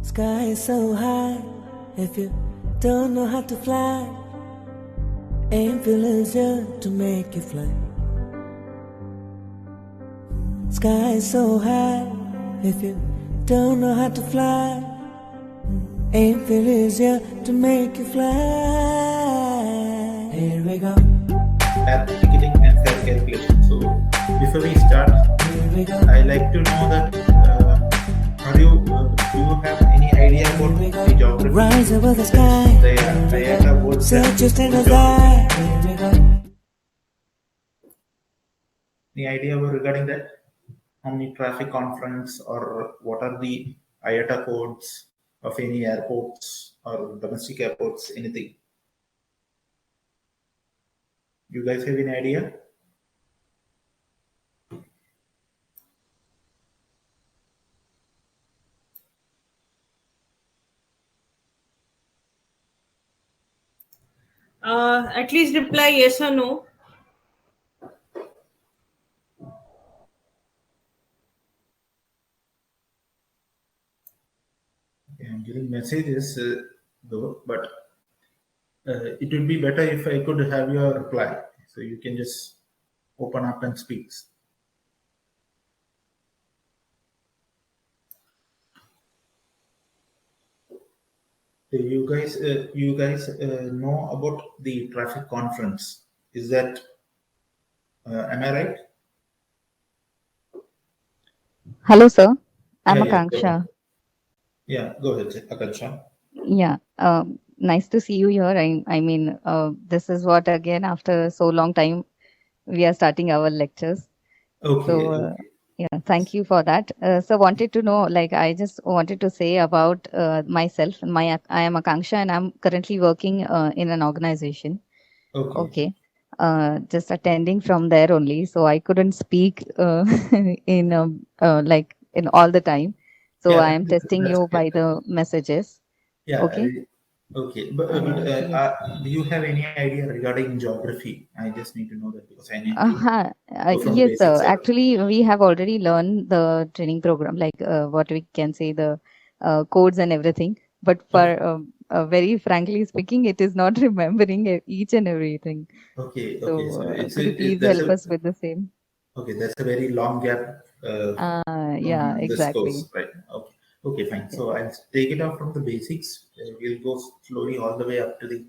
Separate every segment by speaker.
Speaker 1: Sky is so high, if you don't know how to fly, aim feel easier to make you fly. Sky is so high, if you don't know how to fly, aim feel easier to make you fly. Here we go.
Speaker 2: Air ticketing and fare calculation. So before we start, I like to know that do you have any idea about the geography?
Speaker 1: Rise over the sky. Set your standards high.
Speaker 2: Any idea regarding that? How many traffic conference or what are the IATA codes of any airports or domestic airports? Anything? You guys have any idea?
Speaker 3: At least reply yes or no.
Speaker 2: Okay, I'm giving messages though, but it would be better if I could have your reply. So you can just open up and speak. So you guys know about the traffic conference. Is that, am I right?
Speaker 4: Hello, sir. I'm
Speaker 2: Yeah,
Speaker 4: Akanksha.
Speaker 2: go ahead, Akansha.
Speaker 4: Yeah, nice to see you here. This is what again after so long time we are starting our lectures.
Speaker 2: Okay.
Speaker 4: So, yeah, thank you for that. So, wanted to know, like, I just wanted to say about myself. I am Akanksha, and I'm currently working in an organization.
Speaker 2: Okay.
Speaker 4: Just attending from there only, so I couldn't speak in like in all the time. So
Speaker 2: Yeah,
Speaker 4: I am testing
Speaker 2: that's
Speaker 4: you
Speaker 2: okay.
Speaker 4: by the messages.
Speaker 2: Yeah.
Speaker 4: Okay.
Speaker 2: Okay. But
Speaker 4: Yes.
Speaker 2: do you have any idea regarding geography? I just need to know that because I need to
Speaker 4: Uh-huh.
Speaker 2: go from the
Speaker 4: Yes, sir.
Speaker 2: basics.
Speaker 4: Actually, we have already learned the training program, like what we can say, the codes and everything. But for very frankly speaking, it is not remembering each and everything.
Speaker 2: Okay.
Speaker 4: So
Speaker 2: Okay. So
Speaker 4: could you please help us with the same?
Speaker 2: okay. That's a very long gap
Speaker 4: Yeah,
Speaker 2: from this
Speaker 4: exactly.
Speaker 2: course, right? Okay. Okay. Fine. So I'll take it out from the basics. We'll go slowly all the way up to the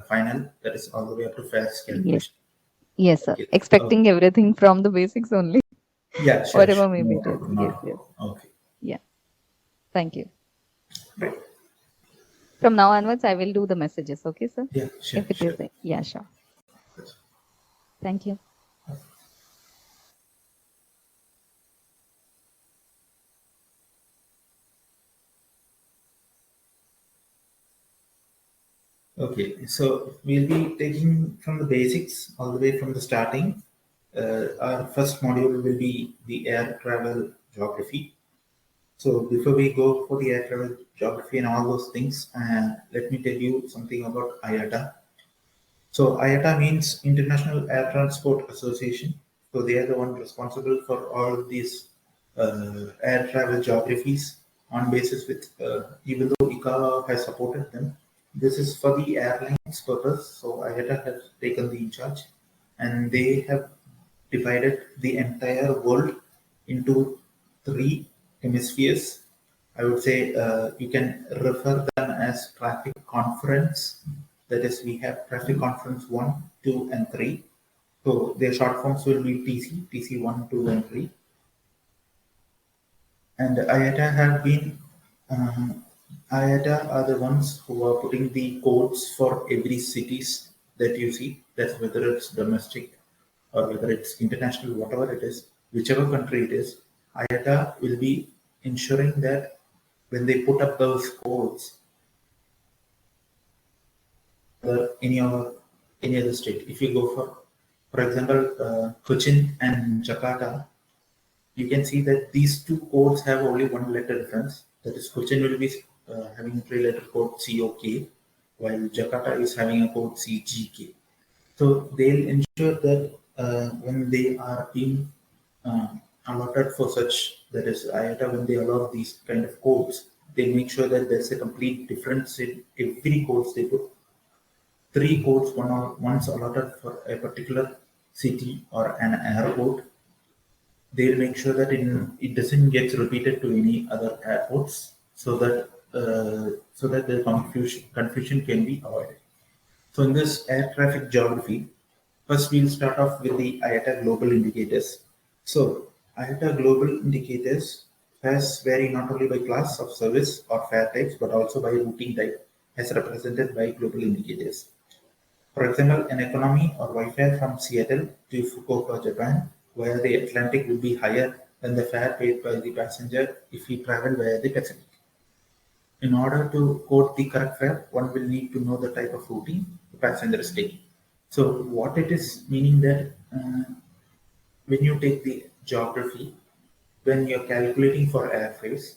Speaker 2: final. That is all the way up to fast
Speaker 4: Yes.
Speaker 2: calculation.
Speaker 4: Yes, sir.
Speaker 2: Okay.
Speaker 4: Expecting everything from the basics only.
Speaker 2: Yeah. Sure.
Speaker 4: Whatever may be
Speaker 2: No
Speaker 4: it is.
Speaker 2: problem. Not
Speaker 4: Yes,
Speaker 2: a
Speaker 4: yes.
Speaker 2: problem. Okay.
Speaker 4: Yeah. Thank you.
Speaker 2: Right.
Speaker 4: From now onwards, I will do the messages. Okay, sir?
Speaker 2: Yeah. Sure.
Speaker 4: If it is, yeah, sure. Thank you.
Speaker 2: Okay, so we'll be taking from the basics all the way from the starting. Our first module will be the air travel geography. So before we go for the air travel geography and all those things, let me tell you something about IATA. So IATA means International Air Transport Association. So they are the one responsible for all these air travel geographies on basis with, even though ICAO has supported them, this is for the airlines purpose. So IATA has taken the charge and they have divided the entire world into three hemispheres. I would say you can refer them as traffic conference. That is, we have traffic conference 1, 2, and 3. So their short forms will be TC 1, 2, and 3. And IATA have been, IATA are the ones who are putting the codes for every cities that you see. That's whether it's domestic or whether it's international, whatever it is, whichever country it is, IATA will be ensuring that when they put up those codes, any other state. If you go for example, Cochin and Jakarta, you can see that these two codes have only one letter difference. That is, Cochin will be having a three-letter code COK, while Jakarta is having a code CGK. So they'll ensure that when they are being allotted for such, that is IATA, when they allow these kind of codes, they make sure that there's a complete difference in every codes they put. 3 codes, one's allotted for a particular city or an airport. They'll make sure that it doesn't get repeated to any other airports, so that the confusion can be avoided. So in this air traffic geography, first we'll start off with the IATA global indicators. So IATA global indicators has vary not only by class of service or fare types, but also by routing type, as represented by global indicators. For example, an economy or Wi-Fi from Seattle to Fukuoka, Japan, via the Atlantic will be higher than the fare paid by the passenger if he traveled via the Pacific. In order to quote the correct fare, one will need to know the type of routing the passenger is taking. So what it is meaning that when you take the geography, when you're calculating for airfares,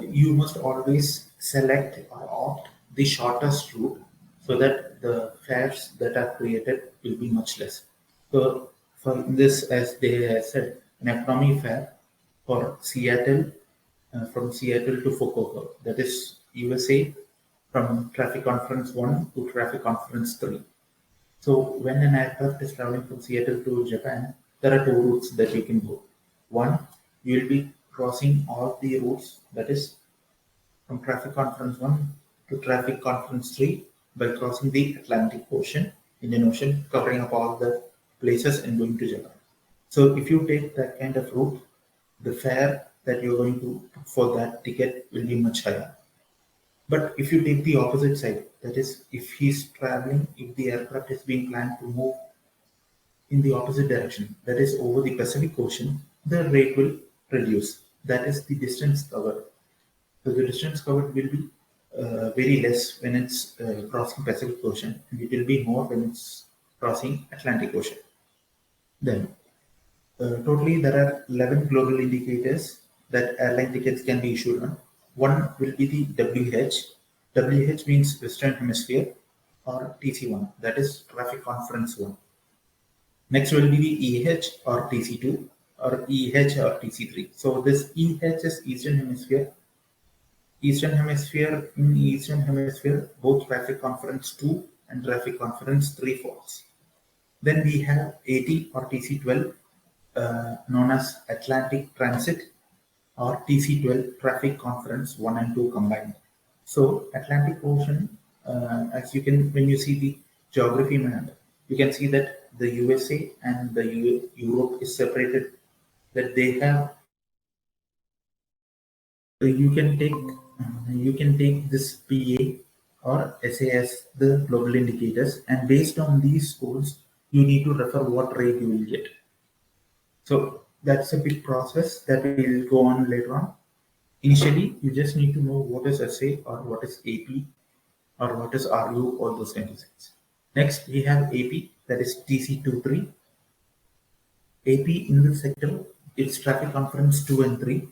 Speaker 2: you must always select or opt the shortest route so that the fares that are created will be much less. So for this, as they have said, an economy fare for Seattle, from Seattle to Fukuoka, that is USA, from traffic conference 1 to traffic conference 3. So when an aircraft is traveling from Seattle to Japan, there are 2 routes that you can go. One, you will be crossing all the routes, that is from traffic conference 1 to traffic conference 3 by crossing the Atlantic Ocean, Indian Ocean, covering up all the places and going to Japan. So if you take that kind of route, the fare that you're going to put for that ticket will be much higher. But if you take the opposite side, that is, if the aircraft is being planned to move in the opposite direction, that is over the Pacific Ocean, the rate will reduce. That is the distance covered. So the distance covered will be very less when it's crossing Pacific Ocean, and it will be more when it's crossing Atlantic Ocean. Then, totally there are 11 global indicators that airline tickets can be issued on. One will be the WH. WH means Western Hemisphere, or TC1, that is Traffic Conference 1. Next will be the EH or TC2, or EH or TC3. So this EH is Eastern Hemisphere. In Eastern Hemisphere, both Traffic Conference 2 and Traffic Conference 3 falls. Then we have AT or TC12, known as Atlantic Transit, or TC12, Traffic Conference 1 and 2 combined. So Atlantic Ocean, when you see the geography map, you can see that the USA and the Europe is separated, that they have, you can take this PA or SAS, the global indicators, and based on these scores, you need to refer what rate you will get. So that's a big process that will go on later on. Initially, you just need to know what is SA or what is AP or what is RU, all those kind of things. Next, we have AP, that is TC23. AP in this sector, it's Traffic Conference 2 and 3.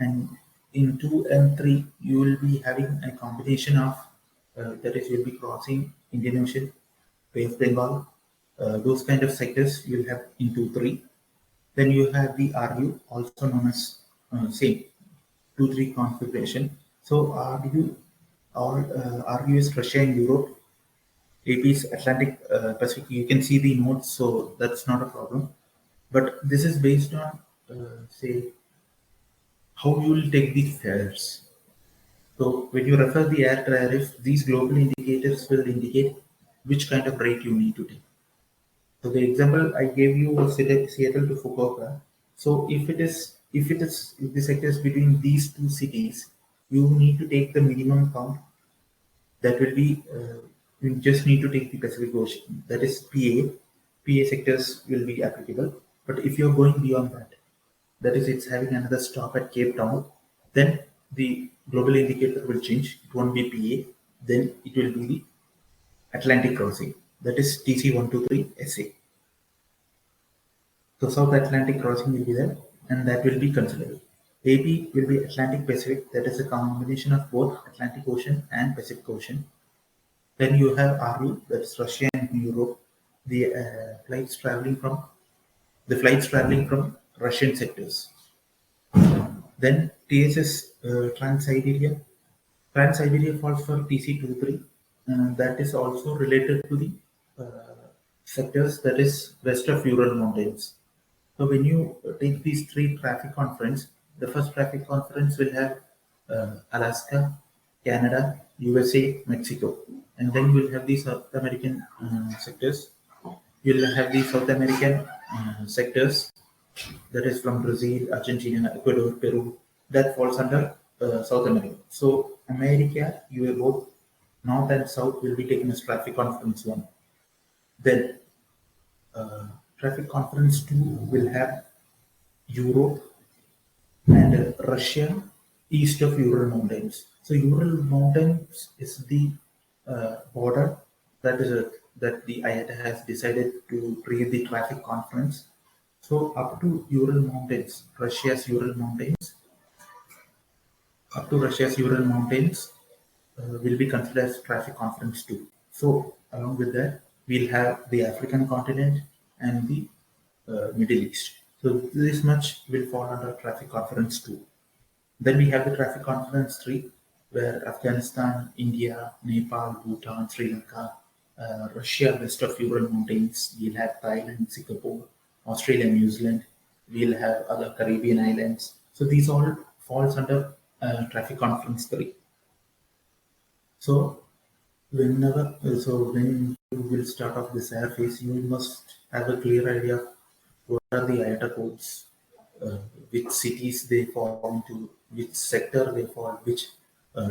Speaker 2: And in 2 and 3, you will be having a combination of, that is, you'll be crossing Indian Ocean, Bay of Bengal, those kind of sectors you'll have in 2-3. Then you have the RU, also known as same 2-3 configuration. So RU is Russia and Europe. AP is Atlantic Pacific. You can see the notes, so that's not a problem. But this is based on, say, how you will take the fares. So when you refer the air tariff, these global indicators will indicate which kind of rate you need to take. So the example I gave you was Seattle to Fukuoka. So if the sector is between these 2 cities, you need to take the minimum count. That will be, you just need to take the Pacific Ocean. That is PA. PA sectors will be applicable. But if you're going beyond that, that is, it's having another stop at Cape Town, then the global indicator will change. It won't be PA. Then it will be the Atlantic crossing. That is TC123 SA. So South Atlantic crossing will be there, and that will be considered. AP will be Atlantic Pacific, that is a combination of both Atlantic Ocean and Pacific Ocean. Then you have RU, that is Russia and Europe, the flights traveling from Russian sectors. Then TSS Trans-Siberia. Trans-Siberia falls for TC23. That is also related to the sectors that is west of Ural Mountains. So when you take these three traffic conference, the first traffic conference will have Alaska, Canada, USA, Mexico, and then you will have the South American sectors. You'll have the South American sectors, that is from Brazil, Argentina, Ecuador, Peru, that falls under South America. So America, you both North and South will be taken as traffic conference 1. Then traffic conference 2 will have Europe and Russia east of Ural Mountains. So Ural Mountains is the border that the IATA has decided to create the traffic conference. So up to Ural Mountains, Russia's Ural Mountains, will be considered as traffic conference 2. So along with that, we'll have the African continent and the Middle East. So this much will fall under traffic conference 2. Then we have the traffic conference 3, where Afghanistan, India, Nepal, Bhutan, Sri Lanka, Russia west of Ural Mountains, we'll have Thailand, Singapore, Australia, New Zealand, we'll have other Caribbean islands. So these all falls under traffic conference 3. So when you will start off this air phase, you must have a clear idea of what are the IATA codes, which cities they fall into, which sector they fall, which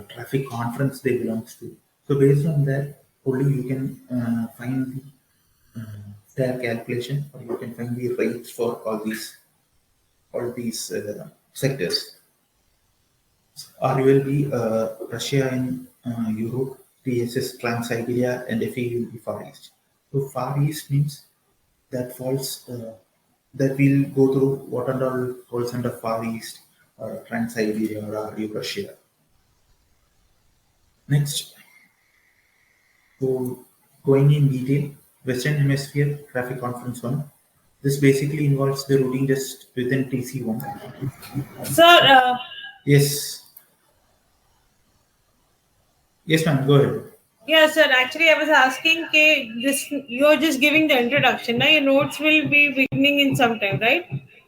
Speaker 2: traffic conference they belong to. So based on that, only you can find the fare calculation, or you can find the rates for all these sectors. Or you will be Russia and Europe, TSS Trans-Siberia, and FE will be Far East. So Far East means that falls that will go through what and all falls under Far East or Trans-Siberia or Russia. Next, so going in detail, Western Hemisphere Traffic Conference 1. This basically involves the routing just within TC1.
Speaker 3: Sir,
Speaker 2: Yes. Yes, ma'am. Go ahead.
Speaker 3: yeah, sir. Actually, I was asking, you're just giving the introduction. Now your notes will be beginning in some time, right?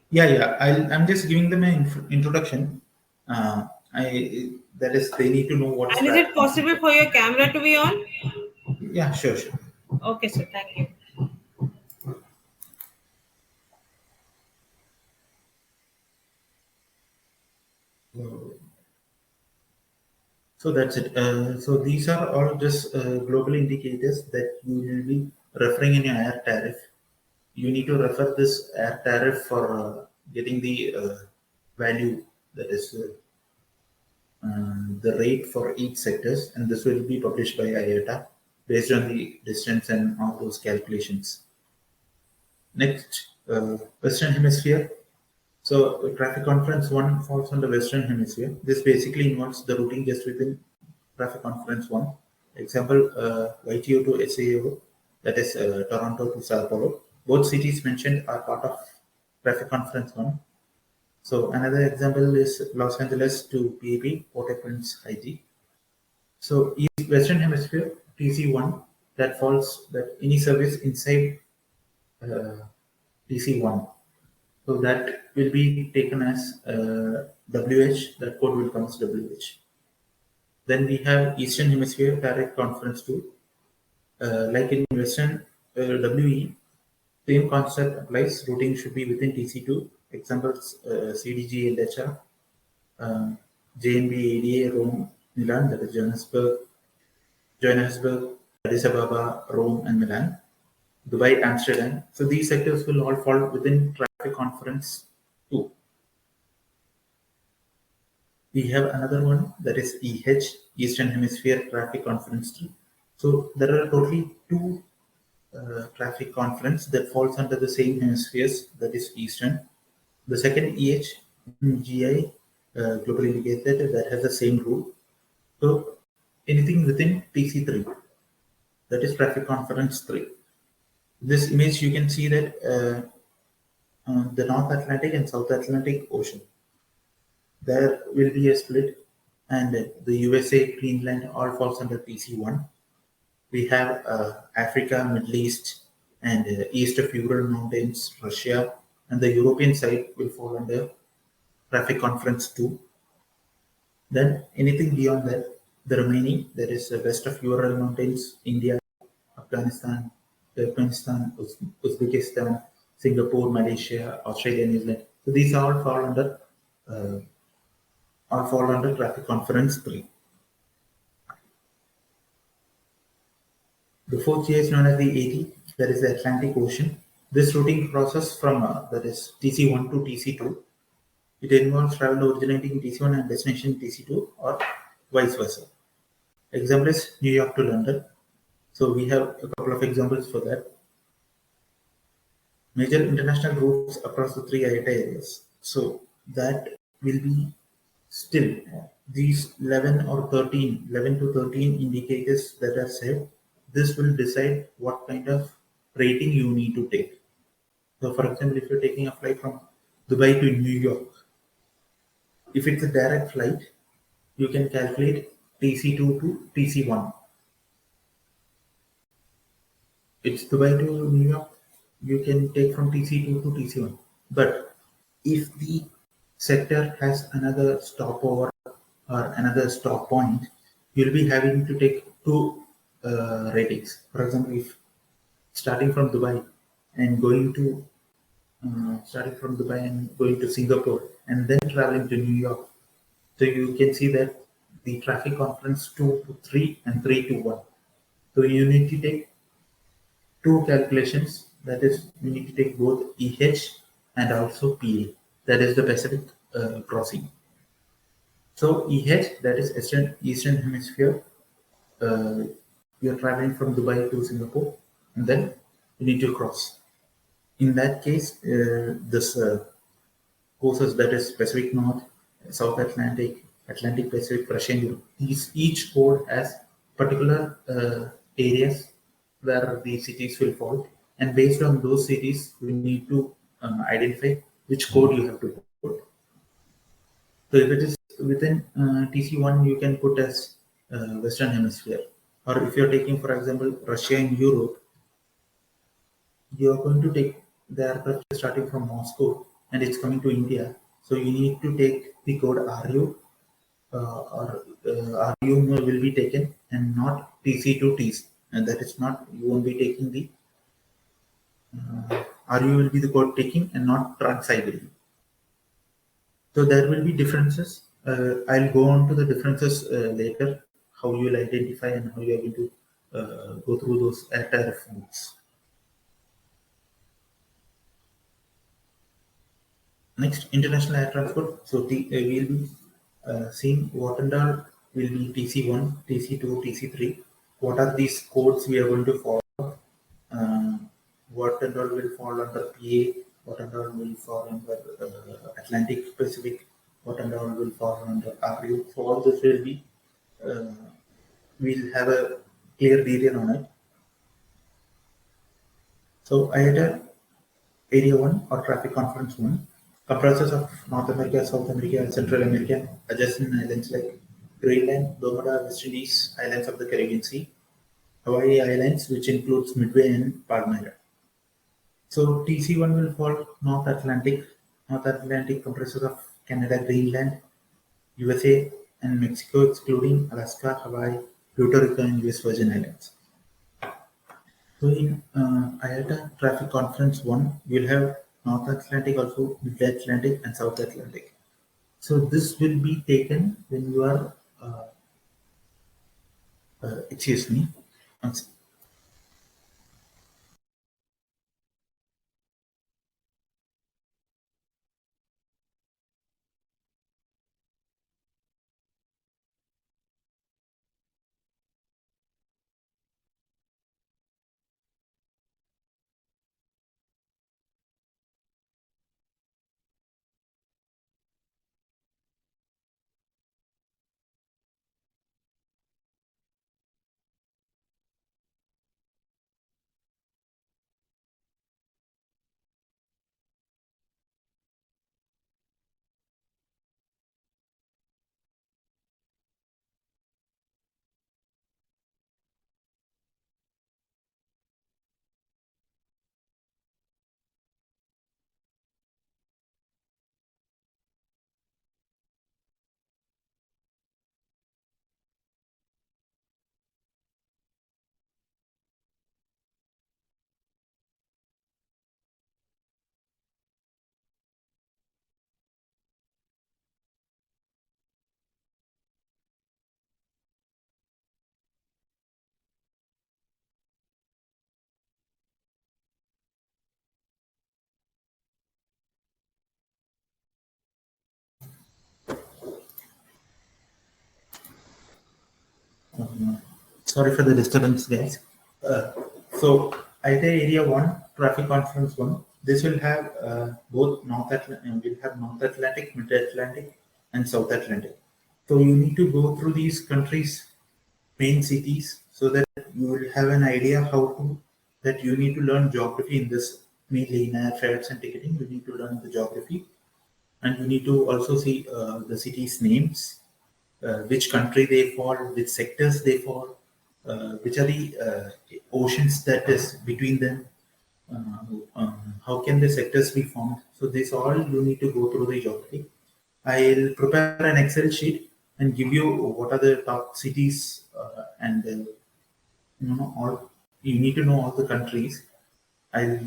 Speaker 2: Yeah. I'm just giving them an introduction. That is, they need to know what.
Speaker 3: And is it possible for your camera to be on?
Speaker 2: Yeah, sure.
Speaker 3: Okay, sir. Thank you.
Speaker 2: So that's it. So these are all just global indicators that you will be referring in your air tariff. You need to refer this air tariff for getting the value, that is the rate for each sectors, and this will be published by IATA based on the distance and all those calculations. Next, Western Hemisphere. So traffic conference 1 falls under Western Hemisphere. This basically involves the routing just within traffic conference 1. Example, YTO to SAO, that is Toronto to Sao Paulo. Both cities mentioned are part of traffic conference 1. So another example is Los Angeles to PAP, Port-au-Prince IG. So Western Hemisphere TC1, that falls that any service inside TC1. So that will be taken as WH, that code will come as WH. Then we have Eastern Hemisphere Direct Conference 2. Like in Western WE, same concept applies. Routing should be within TC2. Examples CDG, LHR, JNB, ADA, Rome, Milan, that is Johannesburg, Addis Ababa, Rome, and Milan. Dubai, Amsterdam. So these sectors will all fall within traffic conference 2. We have another one, that is EH, Eastern Hemisphere Traffic Conference 3. So there are totally 2 traffic conference that falls under the same hemispheres, that is Eastern. The second EH, GI, global indicator, that has the same rule. So anything within TC3, that is traffic conference 3. This image, you can see that the North Atlantic and South Atlantic Ocean. there will be a split, and the USA, Greenland all falls under TC1. We have Africa, Middle East, and east of Ural Mountains, Russia, and the European side will fall under Traffic Conference 2. Then anything beyond that, the remaining, that is west of Ural Mountains, India, Afghanistan, Turkmenistan, Uzbekistan, Singapore, Malaysia, Australia, New Zealand. So these uh, all fall under Traffic Conference 3. The fourth tier is known as the AT, that is the Atlantic Ocean. This routing process from that is TC1 to TC2. It involves travel originating in TC1 and destination TC2 or vice versa. Example is New York to London. So we have a couple of examples for that. Major international routes across the three IATA areas. So that will be still these 11 or 13, 11 to 13 indicators that are set. This will decide what kind of rating you need to take. So for example, if you're taking a flight from Dubai to New York, if it's a direct flight, you can calculate TC2 to TC1. It's Dubai to New York, you can take from TC2 to TC1. But if the sector has another stopover or another stop point, you'll be having to take two ratings. For example, if starting from Dubai and going to Singapore and then traveling to New York, so you can see that the traffic conference 2 to 3 and 3 to 1. So you need to take two calculations. That is, you need to take both EH and also PA. That is the Pacific crossing. So EH, that is Eastern Hemisphere. You're traveling from Dubai to Singapore, and then you need to cross. In that case, this courses, that is Pacific North, South Atlantic, Atlantic Pacific, Russian Europe. Each code has particular areas where the cities will fall, and based on those cities, we need to identify which code you have to put. So if it is within TC1, you can put as Western Hemisphere. Or if you're taking, for example, Russia and Europe, you're going to take the aircraft starting from Moscow and it's coming to India. So you need to take the code RU or RU will be taken and not TC to TC. And that is not, you won't be taking the RU will be the code taking and not Trans-Siberian. So there will be differences. I'll go on to the differences later, how you will identify and how you are going to go through those air tariff modes. Next, international air transport. So we'll be seeing what and all will be TC1, TC2, TC3. What are these codes we are going to follow? What and all will fall under PA? What and all will fall under Atlantic Pacific? What and all will fall under RU? So all this will be, we'll have a clear detail on it. So IATA Area 1 or Traffic Conference 1 comprises of North America, South America, and Central America, adjacent islands like Greenland, Bermuda, West Indies, islands of the Caribbean Sea, Hawaii Islands, which includes Midway and Palmyra. So TC1 will fall North Atlantic. North Atlantic comprises of Canada, Greenland, USA, and Mexico, excluding Alaska, Hawaii, Puerto Rico, and US Virgin Islands. So in IATA Traffic Conference 1, you'll have North Atlantic also, Mid Atlantic, and South Atlantic. So this will be taken when you are, excuse me, Sorry for the disturbance, guys. So ITA Area 1, Traffic Conference 1, this will have both North Atlantic, will have North Atlantic, Mid Atlantic, and South Atlantic. So you need to go through these countries' main cities so that you will have an idea that you need to learn geography in this, mainly in air fares and ticketing. You need to learn the geography, and you need to also see the cities' names, which country they fall, which sectors they fall, which are the oceans that is between them, how can the sectors be formed. So this all you need to go through the geography. I'll prepare an Excel sheet and give you what are the top cities and all you need to know all the countries. I'll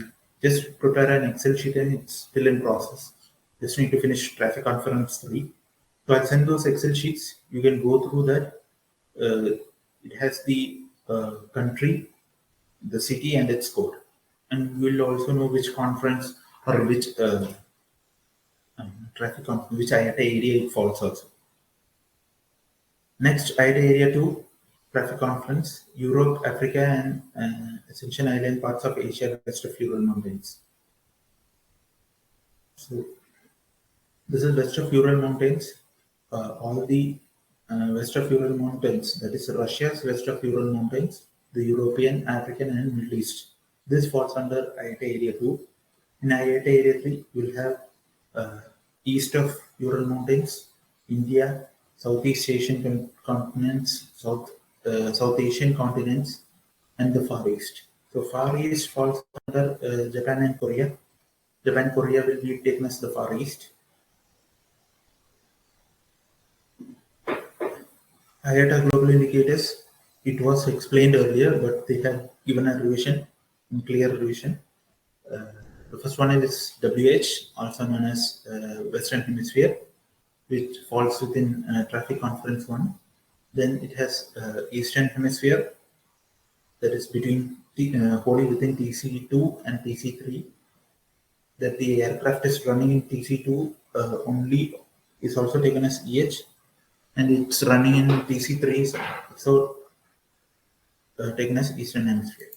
Speaker 2: just prepare an Excel sheet and it's still in process. Just need to finish traffic conference 3. So I'll send those Excel sheets. You can go through that. It has the country, the city, and its code. And you will also know which conference or which traffic conference, which IATA area it falls also. Next, IATA Area 2, traffic conference, Europe, Africa, and Ascension Island, parts of Asia, west of Ural Mountains. So this is west of Ural Mountains. All the west of Ural Mountains, that is Russia's west of Ural Mountains, the European, African, and Middle East. This falls under IATA Area 2. In IATA Area 3, you will have east of Ural Mountains, India, Southeast Asian continents, South Asian continents, and the Far East. So Far East falls under Japan and Korea. Japan, Korea will be taken as the Far East. IATA global indicators, it was explained earlier, but they have given a revision, clear revision. The first one is WH, also known as Western Hemisphere, which falls within Traffic Conference 1. Then it has Eastern Hemisphere, that is between wholly within TC2 and TC3. That the aircraft is running in TC2 only is also taken as EH, and it's running in TC3, so taken as Eastern Hemisphere.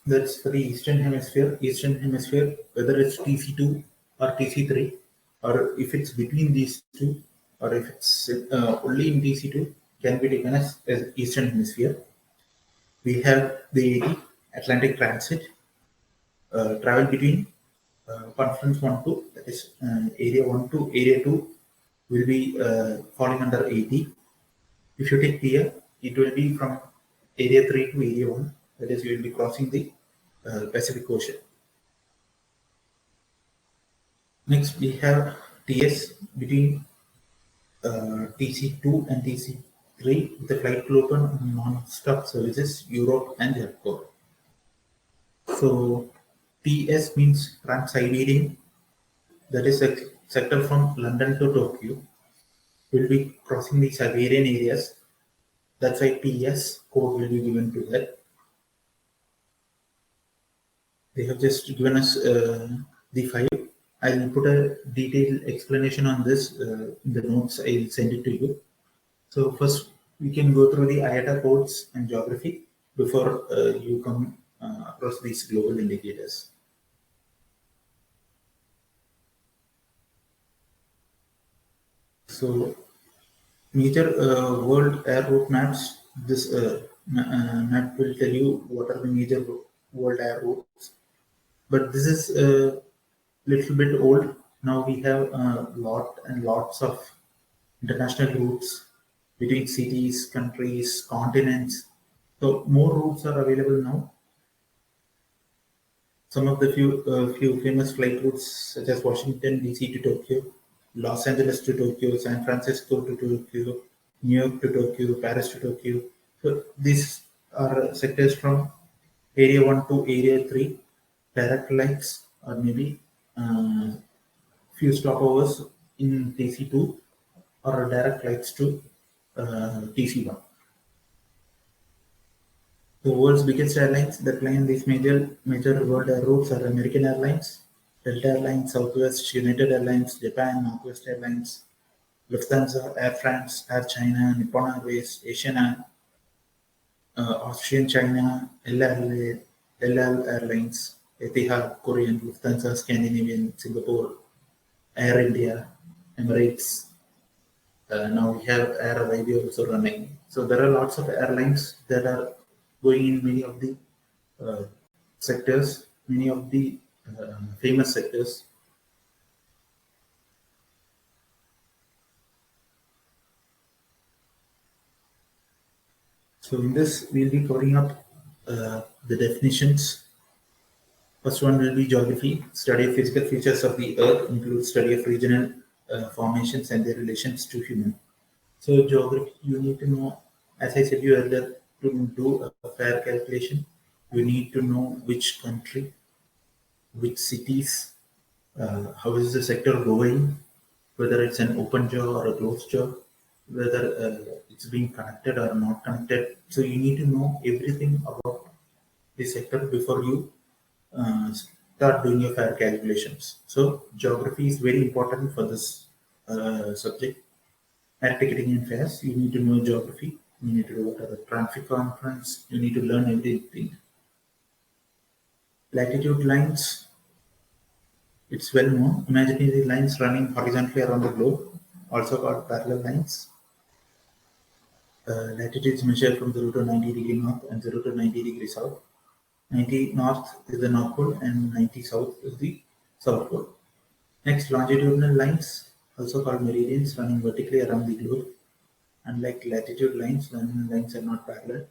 Speaker 2: That's for the Eastern Hemisphere. Eastern Hemisphere, whether it's TC2 or TC3, or if it's between these two, or if it's only in TC2, can be taken as Eastern Hemisphere. We have the Atlantic Transit, travel between Conference 1 to, that is Area 1 to Area 2, will be falling under 80. If you take here, it will be from Area 3 to Area 1, that is, you will be crossing the Pacific Ocean. Next, we have TS between TC2 and TC3 with the flight to open on non-stop services, Europe and Japan. So TS means Trans-Siberian, that is a sector from London to Tokyo. Will be crossing the Siberian areas. That's why TS code will be given to that. They have just given us the file. I'll put a detailed explanation on this in the notes. I'll send it to you. So first, we can go through the IATA codes and geography before you come across these global indicators. So major world air route maps. This map will tell you what are the major world air routes. But this is a little bit old. Now we have lots of international routes between cities, countries, continents. So more routes are available now. Some of the few famous flight routes, such as Washington D.C. to Tokyo, Los Angeles to Tokyo, San Francisco to Tokyo, New York to Tokyo, Paris to Tokyo. So these are sectors from Area 1 to Area 3, direct flights, or maybe few stopovers in TC2 or direct flights to TC1. The world's biggest airlines that fly in these major world air routes are American Airlines, Delta Airlines, Southwest, United Airlines, Japan, Northwest Airlines, Lufthansa, Air France, Air China, Nippon Airways, Asian Air, Austrian China, LL Airlines, Etihad, Korean, Lufthansa, Scandinavian, Singapore, Air India, Emirates. Now we have Air Arabia also running. So there are lots of airlines that are going in many of the sectors, many of the famous sectors. So in this, we'll be covering up the definitions. First one will be geography. Study of physical features of the Earth includes study of regional formations and their relations to human. So geography, you need to know, as I said you earlier, to do a fair calculation, you need to know which country, which cities, how is the sector going, whether it's an open jaw or a closed jaw, whether it's being connected or not connected. So you need to know everything about the sector before you start doing your fair calculations. So geography is very important for this subject. Air ticketing and fares, you need to know geography. You need to know what are the traffic conference. You need to learn everything. Latitude lines, it's well known. Imaginary lines running horizontally around the globe, also called parallel lines. Latitudes measured from 0 to 90 degree north and 0 to 90 degree south. 90 north is the North Pole and 90 south is the South Pole. Next, longitudinal lines, also called meridians, running vertically around the globe. Unlike latitude lines, longitudinal lines are not parallel.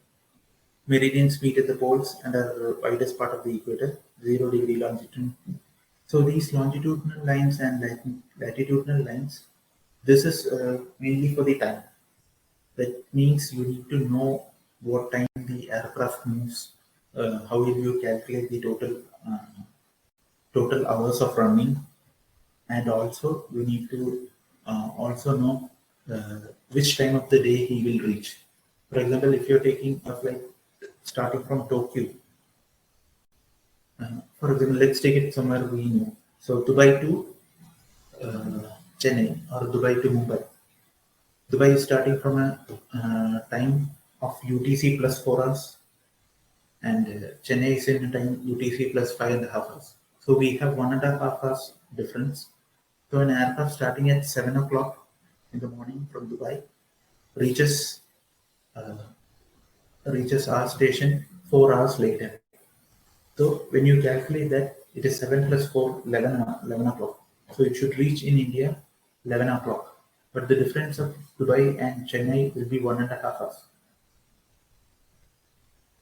Speaker 2: Meridians meet at the poles and are widest part of the equator, 0 degree longitude. So these longitudinal lines and latitudinal lines, this is mainly for the time. That means you need to know what time the aircraft moves, how will you calculate the total hours of running, and also you need to also know which time of the day he will reach. For example, if you're taking a flight starting from Tokyo, for example, let's take it somewhere we know. So Dubai to Chennai or Dubai to Mumbai. Dubai is starting from a time of UTC plus 4 hours, and Chennai is in a time UTC plus 5.5 hours. So we have 1.5 hours difference. So an aircraft starting at 7 o'clock in the morning from Dubai reaches our station 4 hours later. So when you calculate that, it is 7 plus 4, 11 o'clock. So it should reach in India 11 o'clock. But the difference of Dubai and Chennai will be 1.5 hours.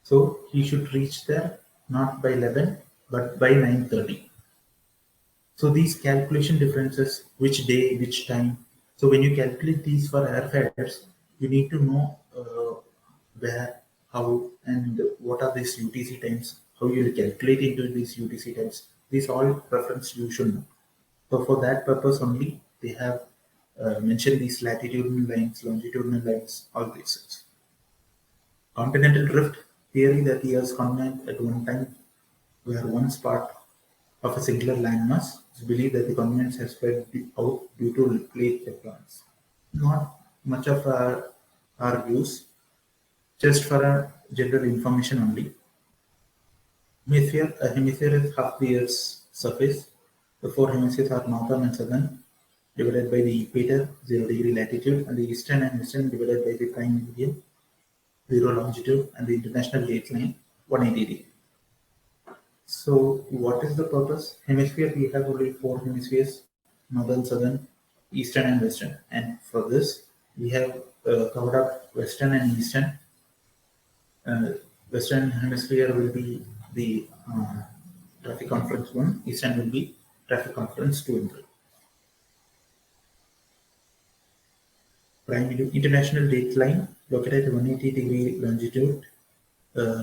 Speaker 2: So he should reach there not by 11, but by 9:30. So these calculation differences, which day, which time. So when you calculate these for airfares, you need to know where, how, and what are these UTC times, how you will calculate into these UTC times. These all reference you should know. So for that purpose only, they have mentioned these latitudinal lines, longitudinal lines, all these things. Continental drift theory, that the Earth's continent at one time were once part of a singular landmass. It's believed that the continents have spread out due to plate tectonics. Not much of our views, just for a general information only. A hemisphere is half the Earth's surface. The 4 hemispheres are northern and southern, divided by the equator, 0 degree latitude, and the eastern and western divided by the prime meridian, 0 longitude, and the international date line, 180 degree. So what is the purpose? Hemisphere, we have only 4 hemispheres: northern, southern, eastern, and western. And for this, we have covered up western and eastern. Western hemisphere will be the traffic conference 1, eastern will be traffic conference 2 and 3. Prime international dateline located at 180-degree longitude.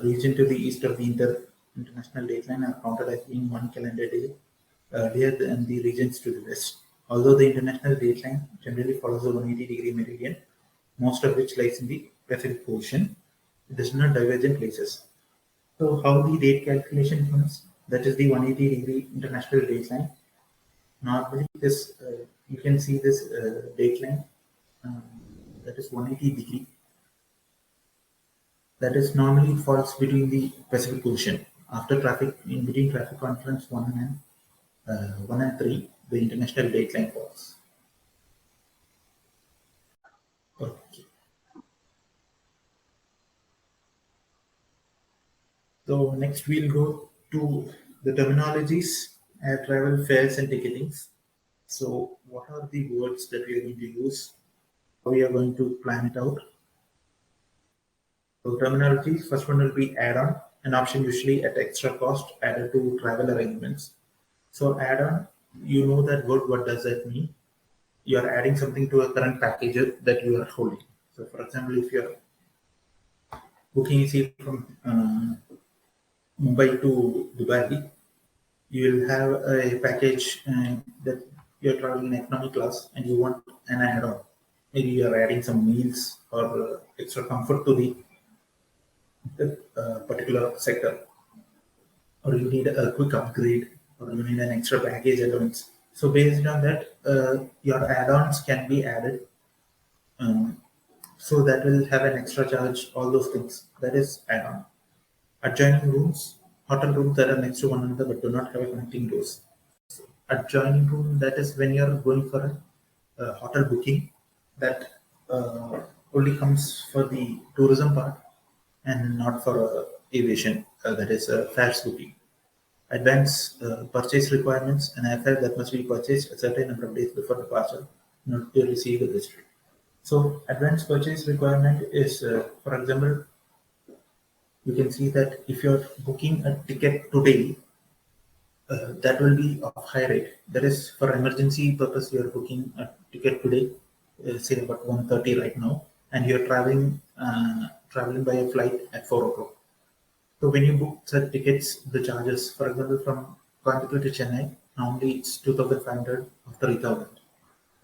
Speaker 2: Region to the east of the international dateline are counted as being 1 calendar day earlier than the regions to the west. Although the international dateline generally follows a 180-degree meridian, most of which lies in the Pacific Ocean, it does not diverge in places. So how the date calculation comes? That is the 180-degree international dateline. Normally, this you can see this dateline that is 180-degree. That is normally falls between the Pacific Ocean. After traffic, in between traffic conference 1 and 3, the international dateline falls. Okay. So next we'll go to the terminologies, air travel, fares, and ticketings. So what are the words that we are going to use? How we are going to plan it out? So terminologies, first one will be add-on, an option usually at extra cost added to travel arrangements. So add-on, you know that word, what does that mean? You are adding something to a current package that you are holding. So for example, if you are booking a seat from Mumbai to Dubai, you will have a package that you're traveling in economy class and you want an add-on. Maybe you are adding some meals or extra comfort to the particular sector, or you need a quick upgrade, or you need an extra baggage allowance. So based on that, your add-ons can be added. So that will have an extra charge, all those things. That is add-on. Adjoining rooms, hotel rooms that are next to one another but do not have a connecting doors. Adjoining room, that is when you're going for a hotel booking, that only comes for the tourism part and not for aviation, that is fares booking. Advance purchase requirements, an airfare that must be purchased a certain number of days before departure in order to receive the visitor. So advance purchase requirement is, for example, you can see that if you're booking a ticket today, that will be of high rate. That is for emergency purpose, you're booking a ticket today, say about 1:30 right now, and you're traveling by a flight at 4 o'clock. So when you book such tickets, the charges, for example, from Coimbatore to Chennai, normally it's 2,500 or 3,000.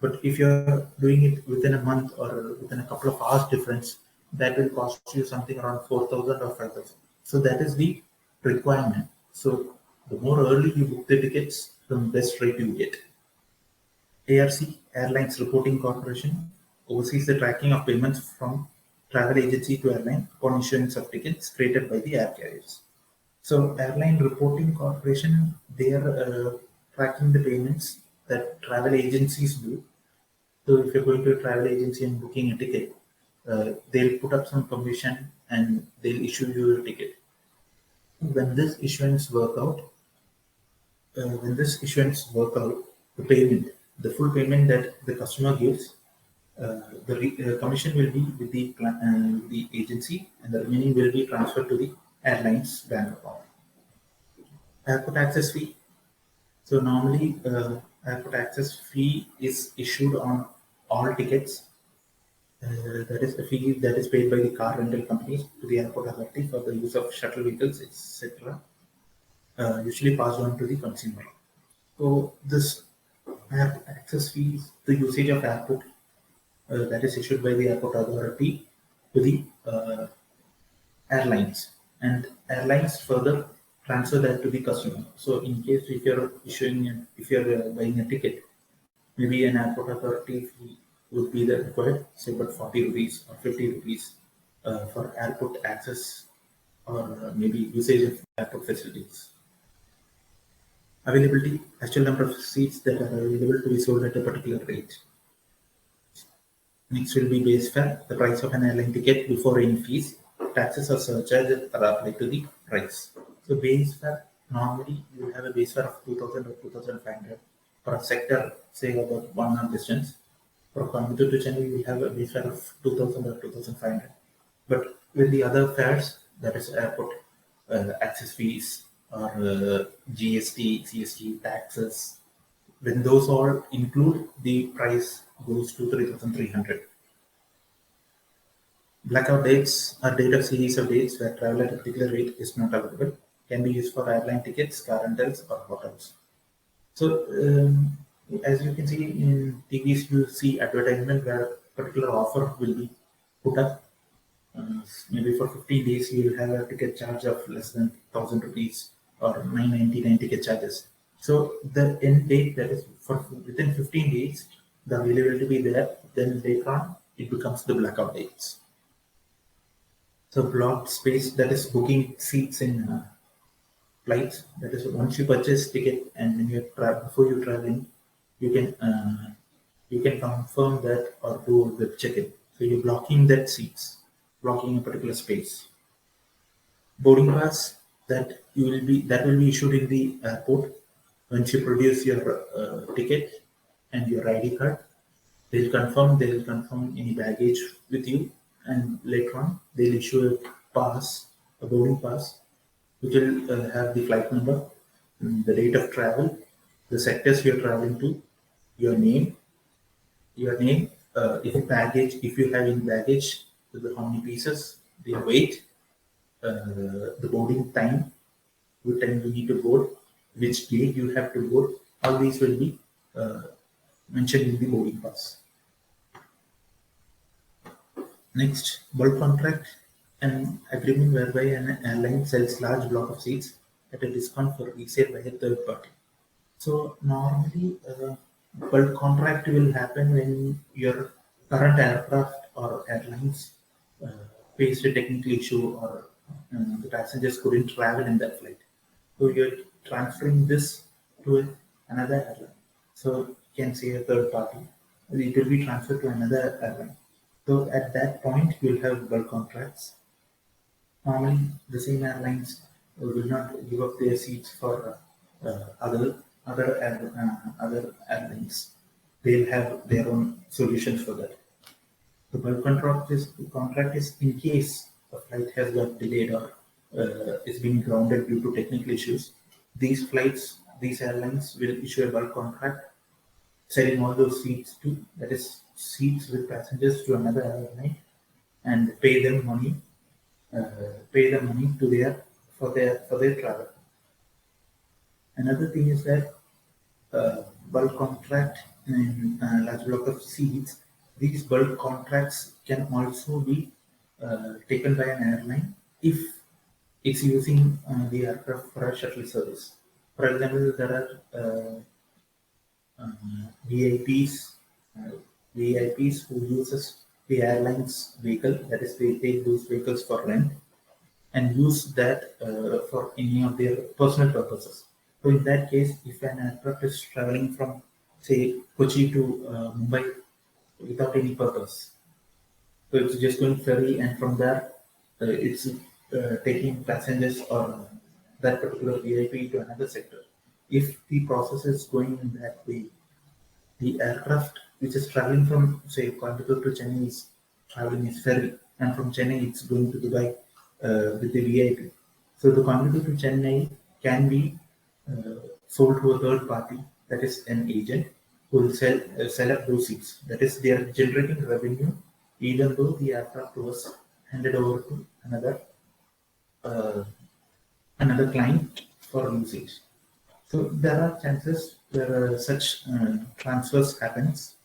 Speaker 2: But if you're doing it within a month or within a couple of hours difference, that will cost you something around 4,000 or 5,000. So that is the requirement. So the more early you book the tickets, the best rate you get. ARC, Airlines Reporting Corporation, oversees the tracking of payments from travel agency to airline upon issuance of tickets created by the air carriers. So Airline Reporting Corporation, they are tracking the payments that travel agencies do. So if you're going to a travel agency and booking a ticket, they'll put up some commission and they'll issue you a ticket. When this issuance work out, the payment, the full payment that the customer gives, the commission will be with the agency, and the remaining will be transferred to the airline's bank account. Airport access fee. So normally, airport access fee is issued on all tickets. That is a fee that is paid by the car rental companies to the airport authority for the use of shuttle vehicles, etc. Usually passed on to the consumer. So this airport access fee is the usage of airport that is issued by the airport authority to the airlines, and airlines further transfer that to the customer. So in case if you're buying a ticket, maybe an airport authority fee would be the required, say about 40 rupees or 50 rupees for airport access or maybe usage of airport facilities. Availability, actual number of seats that are available to be sold at a particular rate. Next will be base fare, the price of an airline ticket before any fees, taxes or surcharges are applied to the price. So base fare, normally you have a base fare of 2000 or 2500 for a sector, say about 1 hour distance. For Coimbatore to Chennai, you will have a base fare of 2000 or 2500. But with the other fares, that is airport access fees or GST, CST, taxes, when those all include, the price goes to 3300. Blackout dates are date of series of dates where travel at a particular rate is not available, can be used for airline tickets, car rentals, or hotels. So, as you can see in TVs, you see advertisement where a particular offer will be put up. Maybe for 15 days, you will have a ticket charge of less than 1000 rupees or 999 ticket charges. So, the end date, that is for within 15 days, the availability will be there. Then later on, it becomes the blackout dates. So blocked space, that is booking seats in flights. That is once you purchase ticket and when you before you travel in, you can confirm that or do the check-in. So you're blocking that seats, blocking a particular space. Boarding pass, that will be issued in the airport once you produce your ticket and your ID card. They will confirm any baggage with you, and later on they'll issue a boarding pass, which will have the flight number, the date of travel, the sectors you're traveling to, your name, if you have any baggage, how many pieces, the weight, the boarding time, what time you need to board, which date you have to board. All these will be mentioned in the boarding pass. Next, bulk contract, an agreement whereby an airline sells large block of seats at a discount for resale by a third party. So normally, bulk contract will happen when your current aircraft or airlines faced a technical issue or the passengers couldn't travel in that flight. So you're transferring this to another airline. So you can say a third party. It will be transferred to another airline. So at that point, you'll have bulk contracts. Normally, the same airlines will not give up their seats for other airlines. They'll have their own solutions for that. The bulk contract is in case a flight has got delayed or is being grounded due to technical issues. These airlines will issue a bulk contract selling all those seats seats with passengers to another airline and pay them money for their travel. Another thing is that bulk contract in large block of seats. These bulk contracts can also be taken by an airline if it's using the aircraft for a shuttle service. For example, there are VIPs who uses the airline's vehicle, that is they take those vehicles for rent and use that for any of their personal purposes. So in that case, if an aircraft is traveling from say Kochi to Mumbai without any purpose, so it's just going ferry and from there it's taking passengers or that particular VIP to another sector. If the process is going in that way, the aircraft which is traveling from say Coimbatore to Chennai is traveling as ferry, and from Chennai it's going to Dubai with the VIP. So the Coimbatore to Chennai can be sold to a third party, that is an agent who will sell up those seats. That is, they are generating revenue even though the aircraft was handed over to another client for usage. So there are chances where such transfers happens.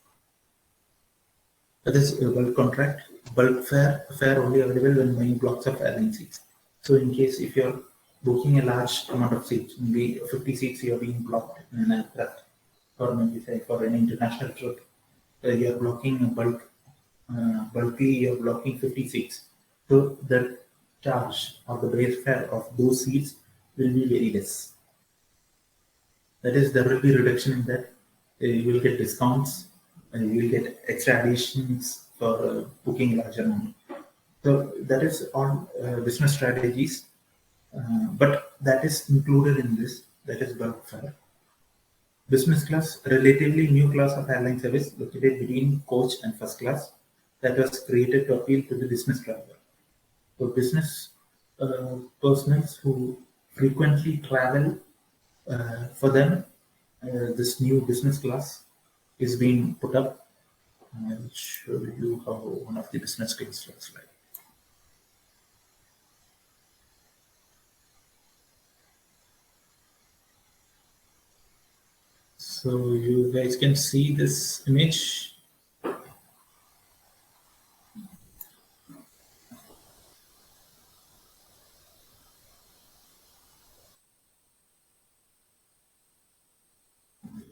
Speaker 2: That is a bulk contract. Bulk fare only available when buying blocks of airline seats. So in case if you're booking a large amount of seats, maybe 50 seats you're being blocked in an aircraft, or maybe say for an international trip, you're blocking a bulky, you're blocking 50 seats. So the charge or the base fare of those seats will be very less. That is, there will be reduction in that. You will get discounts and you will get extra additions for booking larger amount. So that is all business strategies. but that is included in this. That is bulk fare. Business class, relatively new class of airline service located between coach and first class that was created to appeal to the business traveler. So business personnel who frequently travel, for them, this new business class is being put up. I'll show you how one of the business class looks like. So you guys can see this image.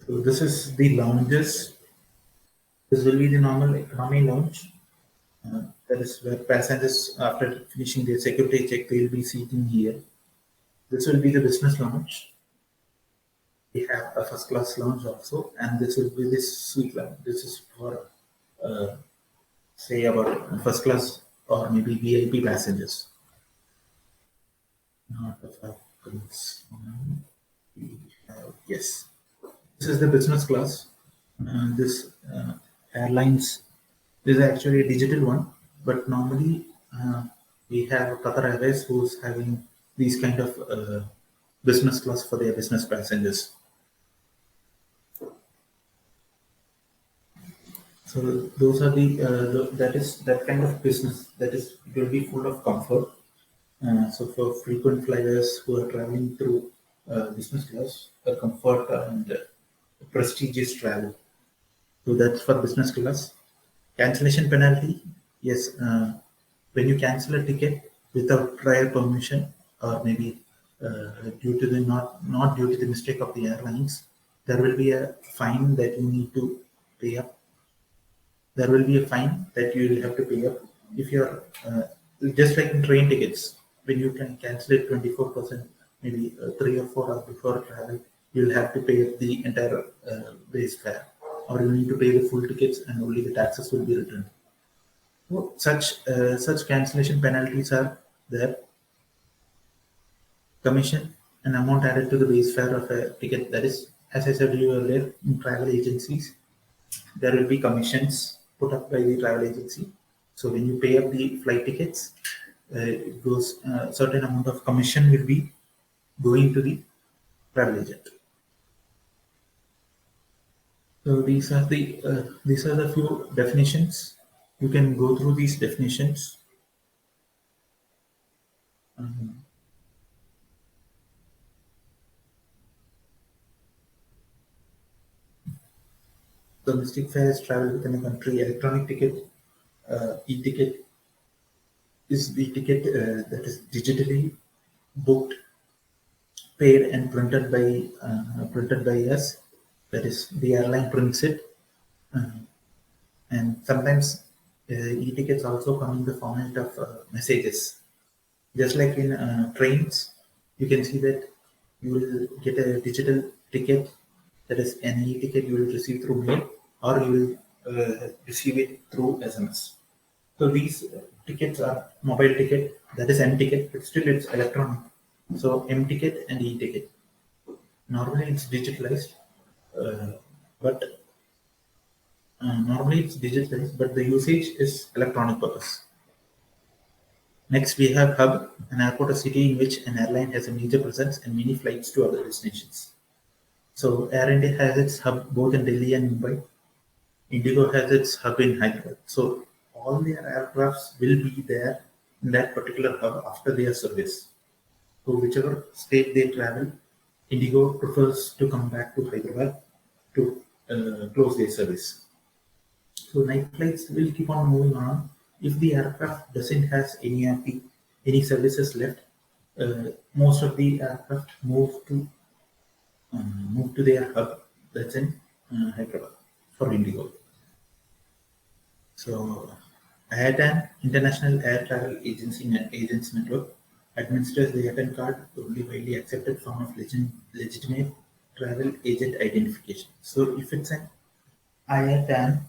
Speaker 2: So this is the lounges. This will be the normal economy lounge. That is where passengers, after finishing their security check, they will be sitting here. This will be the business lounge. We have a first class lounge also, and this will be this suite lounge. This is for, say, about first class or maybe VIP passengers. Not the fabulous one. Yes, this is the business class. This airlines, this is actually a digital one, but normally we have Qatar Airways who's having these kind of business class for their business passengers. So those are that kind of business that is, it will be full of comfort. So for frequent flyers who are traveling through business class, comfort and prestigious travel. So that's for business class. Cancellation penalty, yes. When you cancel a ticket without prior permission, or maybe due to the not due to the mistake of the airlines, there will be a fine that you need to pay up. There will be a fine that you will have to pay up if you're just like in train tickets. When you can cancel it 24%, maybe 3 or 4 hours before travel, you'll have to pay the entire base fare, or you need to pay the full tickets and only the taxes will be returned. So such cancellation penalties are there. Commission, an amount added to the base fare of a ticket. That is, as I said to you earlier, in travel agencies, there will be commissions put up by the travel agency. So when you pay up the flight tickets, it goes, certain amount of commission will be going to the travel agent. So these are the few definitions. You can go through these definitions. Domestic fares, travel within a country, electronic ticket, e-ticket is the ticket that is digitally booked, paid and printed by us. That is, the airline prints it, and sometimes e-tickets also come in the format of messages. Just like in trains, you can see that you will get a digital ticket, that is an e-ticket you will receive through mail, or you will receive it through SMS. So these tickets are mobile ticket, that is M-ticket, but still it's electronic. So M-ticket and E-ticket. Normally it's digitalized, but the usage is electronic purpose. Next, we have hub, an airport or city in which an airline has a major presence and many flights to other destinations. So Air India has its hub both in Delhi and Mumbai. Indigo has its hub in Hyderabad. So all their aircrafts will be there in that particular hub after their service. So whichever state they travel, Indigo prefers to come back to Hyderabad to close their service. So night flights will keep on moving on. If the aircraft doesn't has any services left, most of the aircraft move to their hub, that's in Hyderabad for Indigo. So IATAN, International Air Travel Agents Network, administers the ATAN card, the only widely accepted form of legitimate travel agent identification. So if it's an IATAN,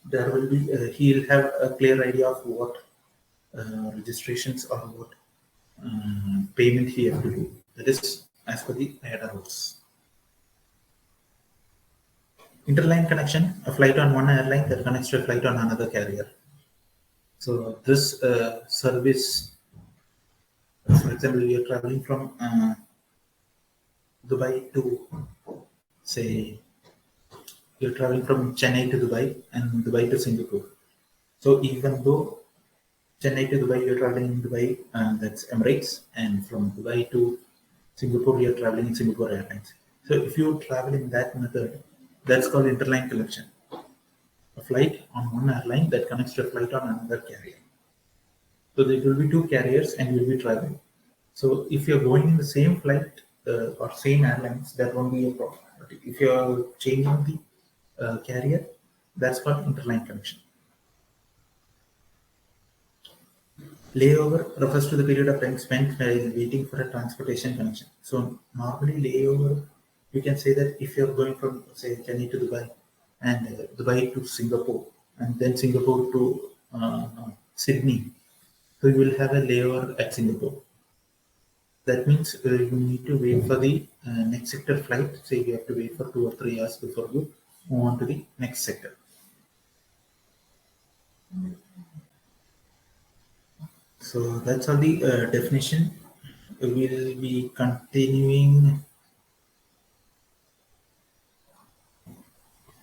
Speaker 2: there will be he'll have a clear idea of what registrations or what payment he have to do. That is as per the IATA rules. Interline connection, a flight on one airline that connects to a flight on another carrier. So this service, for example, you are traveling from Dubai to, say, you're traveling from Chennai to Dubai and Dubai to Singapore. So even though Chennai to Dubai, you're traveling in Dubai, that's Emirates, and from Dubai to Singapore, you're traveling in Singapore Airlines. So if you travel in that method, that's called interline connection. A flight on one airline that connects to a flight on another carrier. So there will be two carriers and you'll be traveling. So if you're going in the same flight or same airlines, that won't be a problem. But if you're changing the carrier, that's called interline connection. Layover refers to the period of time spent while waiting for a transportation connection. So normally layover, you can say that if you're going from, say, Chennai to Dubai and Dubai to Singapore and then Singapore to Sydney, so you will have a layover at Singapore. That means you need to wait for the next sector flight. Say you have to wait for 2 or 3 hours before you move on to the next sector. So that's all the definition. We will be continuing.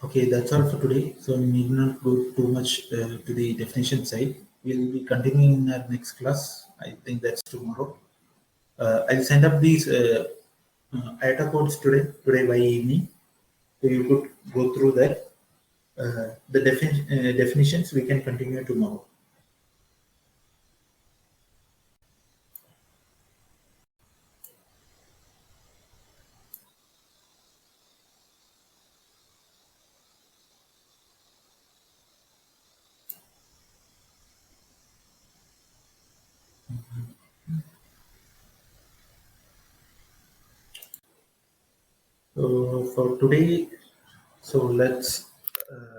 Speaker 2: Okay, that's all for today. So we need not go too much to the definition side. We'll be continuing in our next class. I think that's tomorrow. I'll send up these IATA codes today by evening. So you could go through that. The definitions we can continue tomorrow. So for today, so let's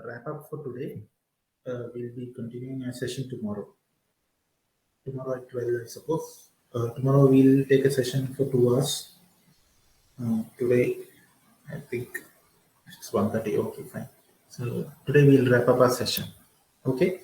Speaker 2: wrap up for today. We'll be continuing our session tomorrow. Tomorrow at 12, I suppose. Tomorrow we'll take a session for 2 hours. Today, I think it's 1:30. Okay, fine. So today we'll wrap up our session. Okay.